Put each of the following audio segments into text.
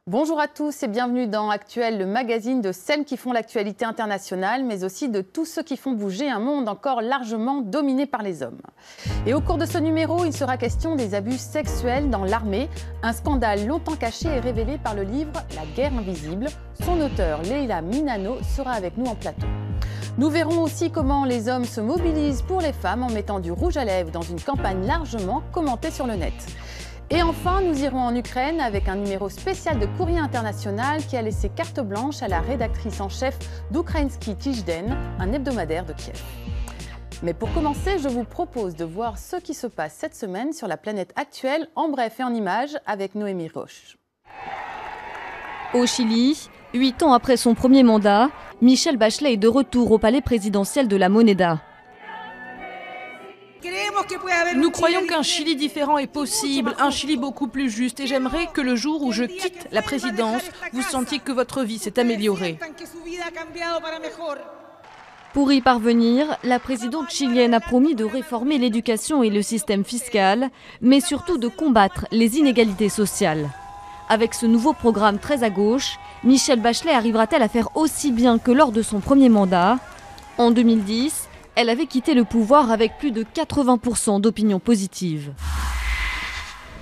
Bonjour à tous et bienvenue dans Actuel, le magazine de celles qui font l'actualité internationale, mais aussi de tous ceux qui font bouger un monde encore largement dominé par les hommes. Et au cours de ce numéro, il sera question des abus sexuels dans l'armée. Un scandale longtemps caché est révélé par le livre La guerre invisible. Son auteur, Leila Minano, sera avec nous en plateau. Nous verrons aussi comment les hommes se mobilisent pour les femmes en mettant du rouge à lèvres dans une campagne largement commentée sur le net. Et enfin, nous irons en Ukraine avec un numéro spécial de Courrier International qui a laissé carte blanche à la rédactrice en chef d'Ukraïnski Tijden, un hebdomadaire de Kiev. Mais pour commencer, je vous propose de voir ce qui se passe cette semaine sur la planète actuelle, en bref et en images, avec Noémie Roche. Au Chili, 8 ans après son premier mandat, Michelle Bachelet est de retour au palais présidentiel de la Moneda. Nous croyons qu'un Chili différent est possible, un Chili beaucoup plus juste, et j'aimerais que le jour où je quitte la présidence, vous sentiez que votre vie s'est améliorée. Pour y parvenir, la présidente chilienne a promis de réformer l'éducation et le système fiscal, mais surtout de combattre les inégalités sociales. Avec ce nouveau programme très à gauche, Michelle Bachelet arrivera-t-elle à faire aussi bien que lors de son premier mandat ? En 2010, elle avait quitté le pouvoir avec plus de 80% d'opinion positive.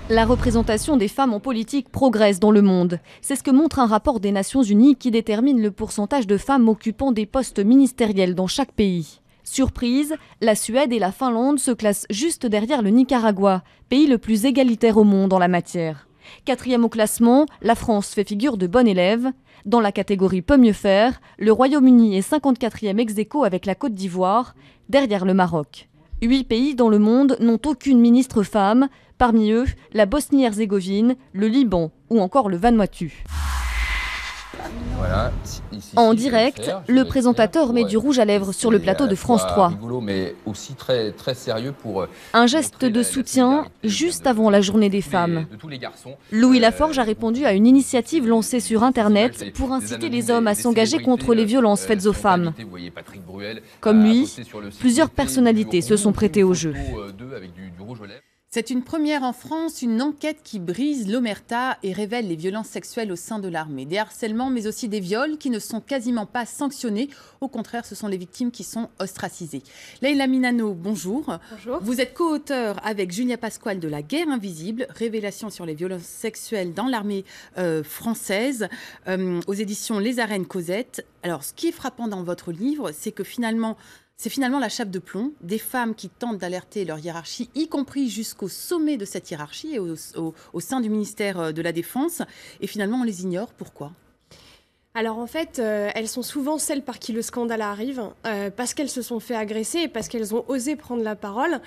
La représentation des femmes en politique progresse dans le monde. C'est ce que montre un rapport des Nations Unies qui détermine le pourcentage de femmes occupant des postes ministériels dans chaque pays. Surprise, la Suède et la Finlande se classent juste derrière le Nicaragua, pays le plus égalitaire au monde en la matière. 4e au classement, la France fait figure de bonne élève. Dans la catégorie peut mieux faire, le Royaume-Uni est 54e ex-aequo avec la Côte d'Ivoire, derrière le Maroc. 8 pays dans le monde n'ont aucune ministre femme, parmi eux la Bosnie-Herzégovine, le Liban ou encore le Vanuatu. Voilà, en direct, le présentateur met du rouge à lèvres sur le plateau de France 3. Rigolo, mais aussi très, très sérieux pour un geste de soutien juste avant la journée des femmes. Louis Laforge a répondu à une initiative lancée sur Internet pour inciter les hommes à s'engager contre les violences faites aux femmes. Comme lui, plusieurs personnalités se sont prêtées au jeu. C'est une première en France, une enquête qui brise l'omerta et révèle les violences sexuelles au sein de l'armée. Des harcèlements, mais aussi des viols qui ne sont quasiment pas sanctionnés. Au contraire, ce sont les victimes qui sont ostracisées. Leila Minano, bonjour. Bonjour. Vous êtes co-auteur avec Julia Pasquale de La guerre invisible, révélation sur les violences sexuelles dans l'armée française, aux éditions Les Arènes Cosette. Alors, ce qui est frappant dans votre livre, c'est que c'est finalement la chape de plomb des femmes qui tentent d'alerter leur hiérarchie, y compris jusqu'au sommet de cette hiérarchie et au sein du ministère de la Défense. Et finalement, on les ignore. Pourquoi ? Alors en fait, elles sont souvent celles par qui le scandale arrive, parce qu'elles se sont fait agresser et parce qu'elles ont osé prendre la parole.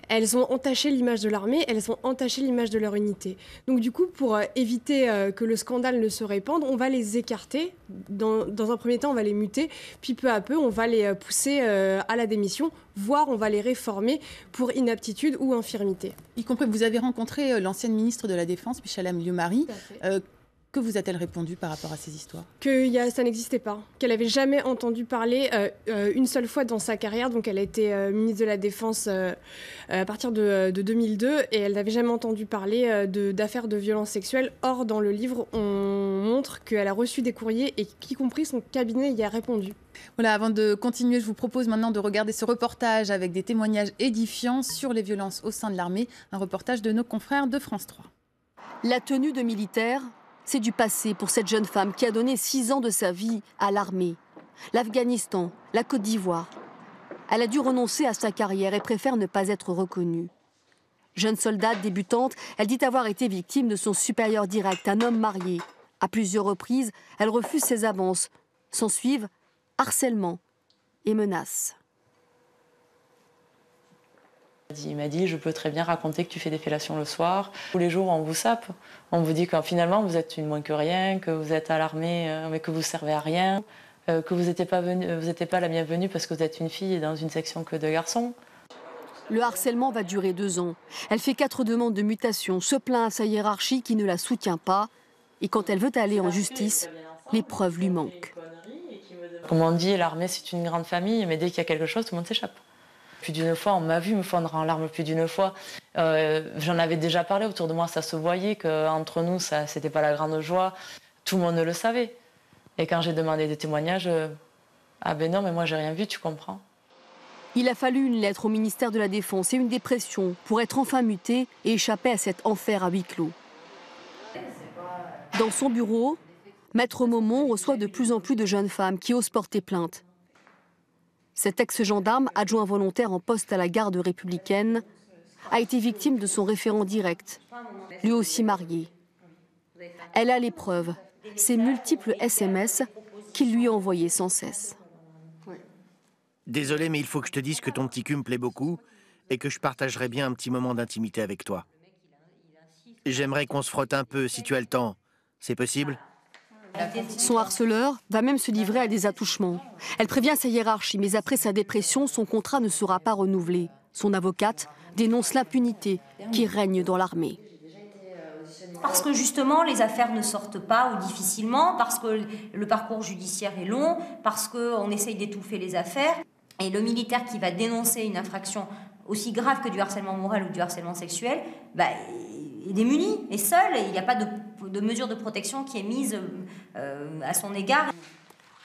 Elles ont entaché l'image de l'armée, elles ont entaché l'image de leur unité. Donc du coup, pour éviter que le scandale ne se répande, on va les écarter. Dans un premier temps, on va les muter, puis peu à peu, on va les pousser à la démission, voire on va les réformer pour inaptitude ou infirmité. Y compris, vous avez rencontré l'ancienne ministre de la Défense, Michèle Alliot-Marie. Que vous a-t-elle répondu par rapport à ces histoires ? Que ça n'existait pas, qu'elle n'avait jamais entendu parler une seule fois dans sa carrière. Donc elle a été ministre de la Défense à partir de 2002 et elle n'avait jamais entendu parler d'affaires de violences sexuelles. Or, dans le livre, on montre qu'elle a reçu des courriers et qu'y compris son cabinet y a répondu. Voilà, avant de continuer, je vous propose maintenant de regarder ce reportage avec des témoignages édifiants sur les violences au sein de l'armée. Un reportage de nos confrères de France 3. La tenue de militaire, c'est du passé pour cette jeune femme qui a donné 6 ans de sa vie à l'armée. L'Afghanistan, la Côte d'Ivoire. Elle a dû renoncer à sa carrière et préfère ne pas être reconnue. Jeune soldate débutante, elle dit avoir été victime de son supérieur direct, un homme marié. À plusieurs reprises, elle refuse ses avances. S'ensuivent harcèlement et menaces. Il m'a dit, je peux très bien raconter que tu fais des fellations le soir. Tous les jours, on vous sape. On vous dit que finalement, vous êtes une moins que rien, que vous êtes à l'armée, mais que vous servez à rien, que vous n'étiez pas la bienvenue parce que vous êtes une fille dans une section que de garçons. Le harcèlement va durer 2 ans. Elle fait 4 demandes de mutation, se plaint à sa hiérarchie qui ne la soutient pas. Et quand elle veut aller en justice, les preuves lui manquent. Comme on dit, l'armée c'est une grande famille, mais dès qu'il y a quelque chose, tout le monde s'échappe. Plus d'une fois, on m'a vu me fondre en larmes plus d'une fois. J'en avais déjà parlé autour de moi, ça se voyait qu'entre nous, c'était pas la grande joie. Tout le monde le savait. Et quand j'ai demandé des témoignages, ah ben non, mais moi j'ai rien vu, tu comprends. Il a fallu une lettre au ministère de la Défense et une dépression pour être enfin muté et échapper à cet enfer à huis clos. Dans son bureau, Maître Maumont reçoit de plus en plus de jeunes femmes qui osent porter plainte. Cet ex-gendarme, adjoint volontaire en poste à la garde républicaine, a été victime de son référent direct, lui aussi marié. Elle a les preuves, ces multiples SMS qu'il lui envoyait sans cesse. Désolé, mais il faut que je te dise que ton petit cul me plaît beaucoup et que je partagerais bien un petit moment d'intimité avec toi. J'aimerais qu'on se frotte un peu, si tu as le temps. C'est possible ? Son harceleur va même se livrer à des attouchements. Elle prévient sa hiérarchie, mais après sa dépression, son contrat ne sera pas renouvelé. Son avocate dénonce l'impunité qui règne dans l'armée. Parce que justement, les affaires ne sortent pas ou difficilement, parce que le parcours judiciaire est long, parce qu'on essaye d'étouffer les affaires. Et le militaire qui va dénoncer une infraction aussi grave que du harcèlement moral ou du harcèlement sexuel, est démuni, est seul, et il n'y a pas de mesure de protection qui est mise à son égard.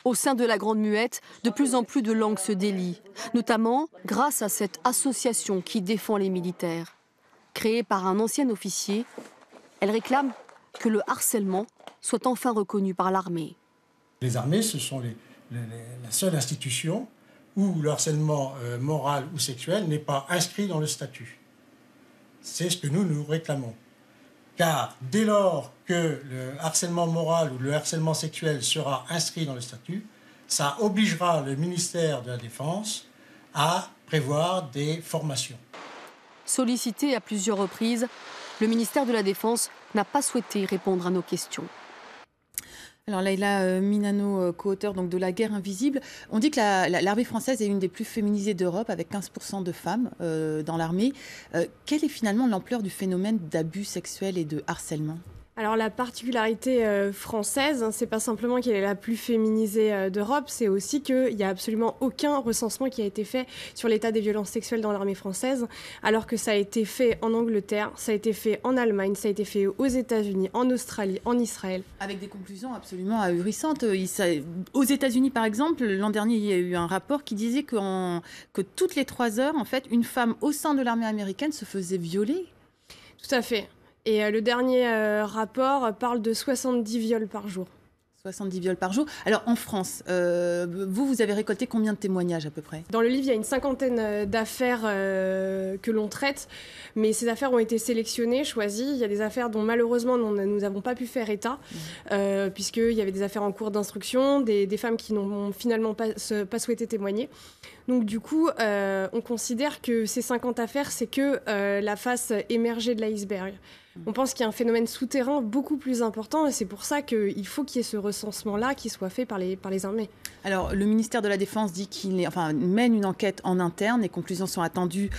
Au sein de la Grande Muette, de plus en plus de langues se délient, notamment grâce à cette association qui défend les militaires. Créée par un ancien officier, elle réclame que le harcèlement soit enfin reconnu par l'armée. Les armées, ce sont la seule institution où le harcèlement moral ou sexuel n'est pas inscrit dans le statut. C'est ce que nous réclamons. Car dès lors que le harcèlement moral ou le harcèlement sexuel sera inscrit dans le statut, ça obligera le ministère de la Défense à prévoir des formations. Sollicité à plusieurs reprises, le ministère de la Défense n'a pas souhaité répondre à nos questions. Alors Leïla Minano, co-auteure donc de La guerre invisible, on dit que l'armée française est une des plus féminisées d'Europe, avec 15% de femmes dans l'armée. Quelle est finalement l'ampleur du phénomène d'abus sexuels et de harcèlement ? Alors la particularité française, c'est pas simplement qu'elle est la plus féminisée d'Europe, c'est aussi qu'il n'y a absolument aucun recensement qui a été fait sur l'état des violences sexuelles dans l'armée française, alors que ça a été fait en Angleterre, ça a été fait en Allemagne, ça a été fait aux États-Unis, en Australie, en Israël. Avec des conclusions absolument ahurissantes. Aux États-Unis, par exemple, l'an dernier, il y a eu un rapport qui disait que toutes les 3 heures, en fait, une femme au sein de l'armée américaine se faisait violer. Tout à fait. Et le dernier rapport parle de 70 viols par jour. 70 viols par jour. Alors en France, vous avez récolté combien de témoignages à peu près ? Dans le livre, il y a une 50aine d'affaires que l'on traite, mais ces affaires ont été sélectionnées, choisies. Il y a des affaires dont malheureusement nous n'avons pas pu faire état, puisqu'il y avait des affaires en cours d'instruction, des femmes qui n'ont finalement pas souhaité témoigner. Donc du coup, on considère que ces 50 affaires, c'est que la face émergée de l'iceberg. On pense qu'il y a un phénomène souterrain beaucoup plus important et c'est pour ça qu'il faut qu'il y ait ce recensement-là qui soit fait par les armées. Alors, le ministère de la Défense dit mène une enquête en interne. Les conclusions sont attendues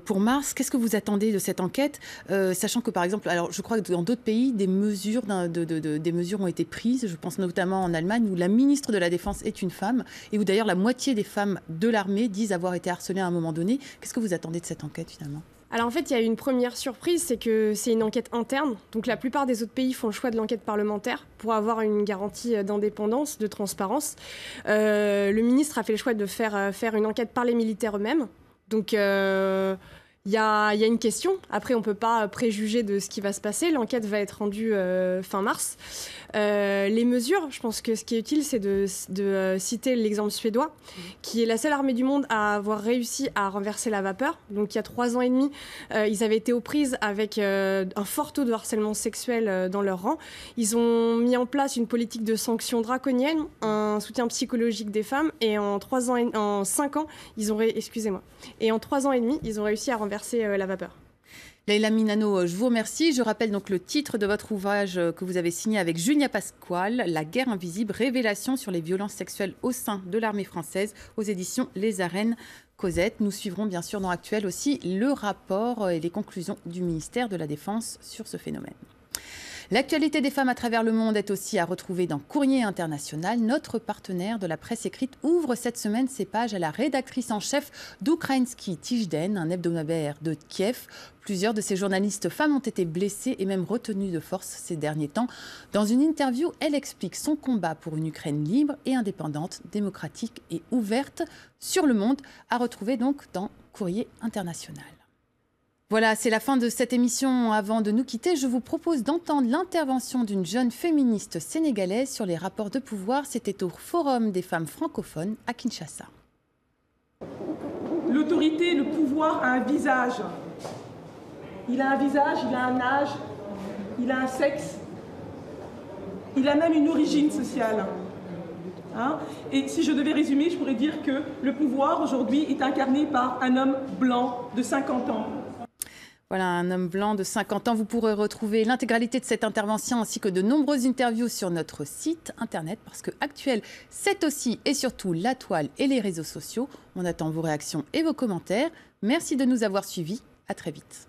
pour mars. Qu'est-ce que vous attendez de cette enquête, sachant que, par exemple, alors, je crois que dans d'autres pays, des mesures ont été prises. Je pense notamment en Allemagne, où la ministre de la Défense est une femme et où d'ailleurs la moitié des femmes de l'armée disent avoir été harcelées à un moment donné. Qu'est-ce que vous attendez de cette enquête, finalement ? Alors en fait, il y a une première surprise, c'est que c'est une enquête interne. Donc la plupart des autres pays font le choix de l'enquête parlementaire pour avoir une garantie d'indépendance, de transparence. Le ministre a fait le choix de faire une enquête par les militaires eux-mêmes. Donc il y a une question. Après, on ne peut pas préjuger de ce qui va se passer. L'enquête va être rendue fin mars. Les mesures, je pense que ce qui est utile, c'est de citer l'exemple suédois, qui est la seule armée du monde à avoir réussi à renverser la vapeur. Donc il y a 3 ans et demi, ils avaient été aux prises avec un fort taux de harcèlement sexuel dans leur rang. Ils ont mis en place une politique de sanctions draconiennes, un soutien psychologique des femmes, et en 5 ans, ils ont réussi à renverser la vapeur. Leïla Minano, je vous remercie. Je rappelle donc le titre de votre ouvrage que vous avez signé avec Julia Pasquale, La guerre invisible, révélation sur les violences sexuelles au sein de l'armée française, aux éditions Les Arènes. Cosette. Nous suivrons bien sûr dans Actuel aussi le rapport et les conclusions du ministère de la Défense sur ce phénomène. L'actualité des femmes à travers le monde est aussi à retrouver dans Courrier International. Notre partenaire de la presse écrite ouvre cette semaine ses pages à la rédactrice en chef d'Ukraïnski Tijden, un hebdomadaire de Kiev. Plusieurs de ces journalistes femmes ont été blessées et même retenues de force ces derniers temps. Dans une interview, elle explique son combat pour une Ukraine libre et indépendante, démocratique et ouverte sur le monde, à retrouver donc dans Courrier International. Voilà, c'est la fin de cette émission. Avant de nous quitter, je vous propose d'entendre l'intervention d'une jeune féministe sénégalaise sur les rapports de pouvoir. C'était au Forum des femmes francophones à Kinshasa. L'autorité, le pouvoir a un visage. Il a un visage, il a un âge, il a un sexe, il a même une origine sociale. Et si je devais résumer, je pourrais dire que le pouvoir aujourd'hui est incarné par un homme blanc de 50 ans. Voilà, un homme blanc de 50 ans. Vous pourrez retrouver l'intégralité de cette intervention ainsi que de nombreuses interviews sur notre site internet parce que Actuel, c'est aussi et surtout la toile et les réseaux sociaux. On attend vos réactions et vos commentaires. Merci de nous avoir suivis. À très vite.